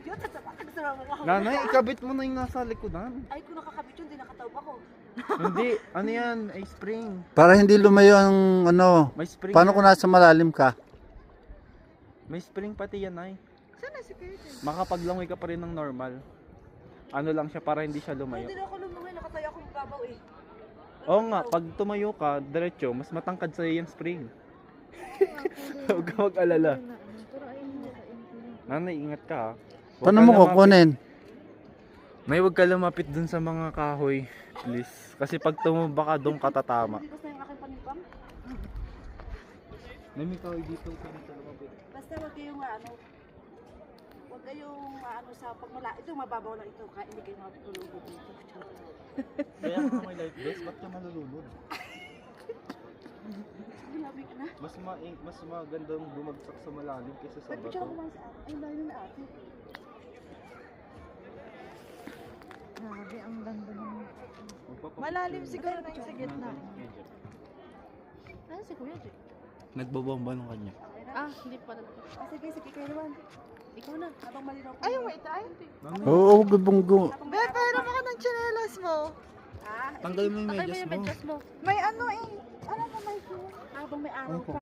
Yun, tatapag mo ako. Nanay, ikabit mo na yung nasa likodan. Ay, kung nakakabit yun, di nakataob ako. Hindi, ano yan, ay spring. Para hindi lumayo ang ano. May spring Paano yan. kung nasa malalim ka? May spring pati yan ay. Saan na si Curtin? Makapaglangoy ka pa rin ng normal. Ano lang siya para hindi siya Ay, lumayo. hindi na ako lumangoy, nakatayo ako mababaw eh. Oo nga, pag tumayo ka, diretso, mas matangkad sa'yo yung spring. Huwag ka mag-alala. Nanay, ingat ka ha. Huwag Paano ka mo lumapit. kukunin? May huwag ka lumapit dun sa mga kahoy, please. Kasi pag tumumba ka, doon ka tatama. Hindi ko sa yung aking panimpang. May kahoy dito, dito lumapit. Basta wag kayong wag kayong sa pagmala. Ito mababaw lang ito, kaya hindi kayo makatulog dito. Kaya kung may life vest, ba't ka malulunod? Grabe ka na. Mas magandang bumagsak sa malalim kaysa sa Ba't picture ako bato. man sa ate? Ay, layo na ate. Grabe, ang ganda naman. Magpapapicture Malalim na. siguro na yung sa gitna. Ano si Kuya Jay? Nagbabomba ng kanya. Ah, hindi pa na. Sige, sige, kayo naman. Ikaw na, habang malinaw po. Ay, wait, ay. Oo, gubong. Habang Be, pairam ako ng tsinelas mo. Tanggalin mo yung Takay mo medyas yung mo. medyas mo. May ano eh. Ano na may habang may araw pa.